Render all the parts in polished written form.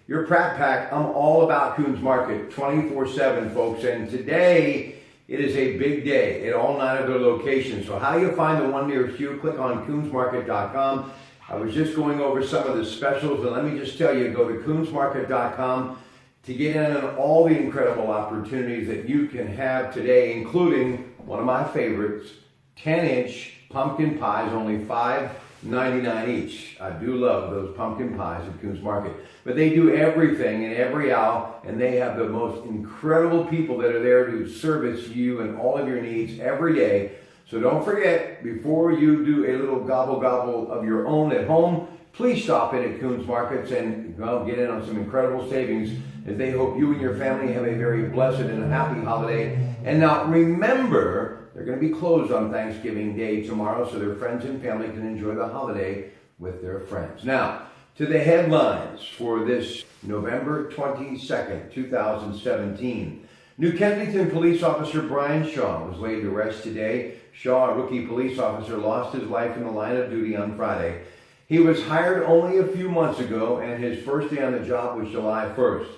Your Pratte Pack, I'm all about Coons Market 24/7, folks. And today, it is a big day at all 9 of their locations. So how do you find the one nearest you? Click on coonsmarket.com. I was just going over some of the specials, and let me just tell you, go to coonsmarket.com to get in on all the incredible opportunities that you can have today, including one of my favorites, 10-inch pumpkin pies, only $5.99 each. I do love those pumpkin pies at Coons Market. But they do everything in every aisle, and they have the most incredible people that are there to service you and all of your needs every day. So don't forget, before you do a little gobble of your own at home, please stop in at Coons Markets and get in on some incredible savings, as they hope you and your family have a very blessed and happy holiday. And now remember, they're going to be closed on Thanksgiving Day tomorrow, so their friends and family can enjoy the holiday with their friends. Now, to the headlines for this November 22nd, 2017. New Kensington police officer Brian Shaw was laid to rest today. Shaw, a rookie police officer, lost his life in the line of duty on Friday. He was hired only a few months ago, and his first day on the job was July 1st.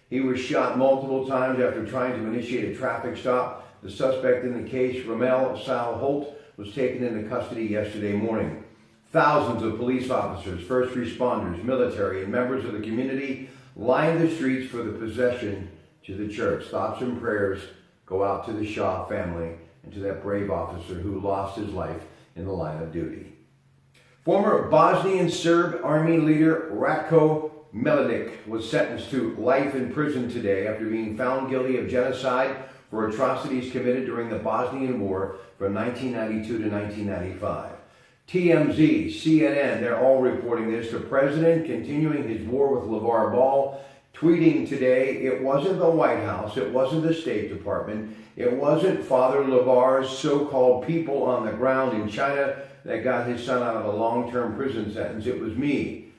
He was shot multiple times after trying to initiate a traffic stop. The suspect in the case, Ramel Sal Holt, was taken into custody yesterday morning. Thousands of police officers, first responders, military, and members of the community lined the streets for the procession to the church. Thoughts and prayers go out to the Shaw family and to that brave officer who lost his life in the line of duty. Former Bosnian Serb army leader Ratko Mladic was sentenced to life in prison today after being found guilty of genocide for atrocities committed during the Bosnian War from 1992 to 1995. TMZ, CNN, they're all reporting this. The president continuing his war with LeVar Ball, tweeting today, it wasn't the White House, it wasn't the State Department, it wasn't Father LeVar's so-called people on the ground in China that got his son out of a long-term prison sentence. It was me.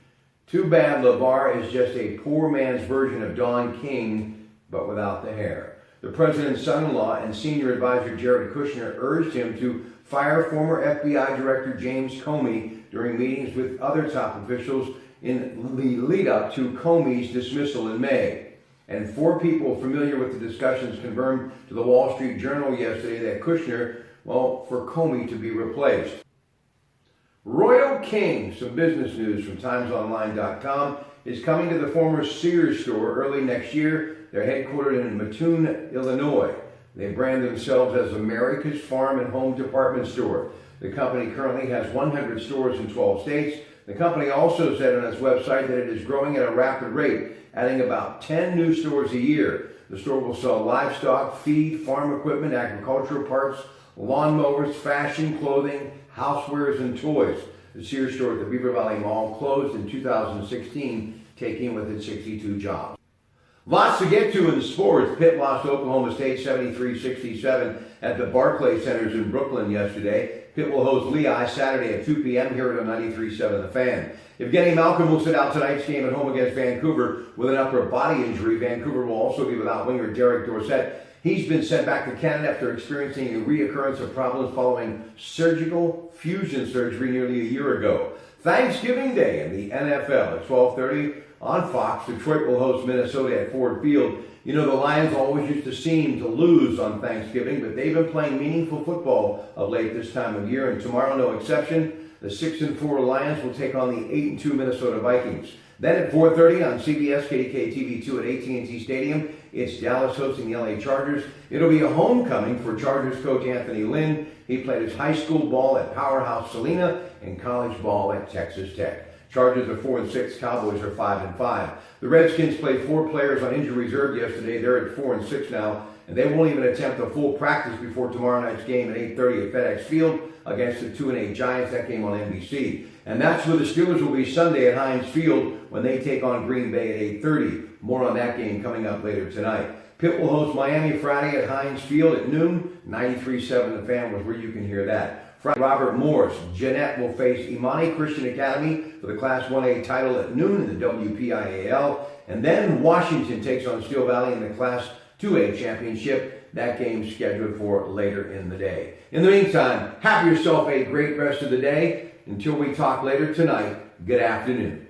Too bad LeVar is just a poor man's version of Don King, but without the hair. The president's son-in-law and senior advisor Jared Kushner urged him to fire former FBI Director James Comey during meetings with other top officials in the lead-up to Comey's dismissal in May. And 4 people familiar with the discussions confirmed to the Wall Street Journal yesterday that Kushner, for Comey to be replaced. Royal King, some business news from TimesOnline.com, is coming to the former Sears store early next year. They're headquartered in Mattoon, Illinois. They brand themselves as America's Farm and Home Department Store. The company currently has 100 stores in 12 states. The company also said on its website that it is growing at a rapid rate, adding about 10 new stores a year. The store will sell livestock, feed, farm equipment, agricultural parts, lawnmowers, fashion, clothing, housewares, and toys. The Sears store at the Beaver Valley Mall closed in 2016, taking with it 62 jobs. Lots to get to in sports. Pitt lost Oklahoma State 73-67 at the Barclays Centers in Brooklyn yesterday. Pitt will host Lehigh Saturday at 2 p.m. here at 93.7 The Fan. Evgeny Malkin will sit out tonight's game at home against Vancouver with an upper body injury. Vancouver will also be without winger Derek Dorsett. He's been sent back to Canada after experiencing a reoccurrence of problems following surgical fusion surgery nearly a year ago. Thanksgiving Day in the NFL at 12:30 on Fox. Detroit will host Minnesota at Ford Field. You know, the Lions always used to seem to lose on Thanksgiving, but they've been playing meaningful football of late this time of year, and tomorrow no exception. The 6-4 Lions will take on the 8-2 Minnesota Vikings. Then at 4:30 on CBS KDK TV2 at AT&T Stadium, it's Dallas hosting the LA Chargers. It'll be a homecoming for Chargers coach Anthony Lynn. He played his high school ball at Powerhouse Salina and college ball at Texas Tech. Chargers are 4-6, Cowboys are 5-5. The Redskins played 4 players on injury reserve yesterday. They're at 4-6 now, and they won't even attempt a full practice before tomorrow night's game at 8:30 at FedEx Field against the 2-8 Giants. That game on NBC. And that's where the Steelers will be Sunday at Heinz Field when they take on Green Bay at 8:30. More on that game coming up later tonight. Pitt will host Miami Friday at Heinz Field at noon. 93.7 The Fan was where you can hear that. Friday, Robert Morris, Jeanette will face Imani Christian Academy for the Class 1A title at noon in the WPIAL. And then Washington takes on Steel Valley in the Class 2A championship. That game's scheduled for later in the day. In the meantime, have yourself a great rest of the day. Until we talk later tonight, good afternoon.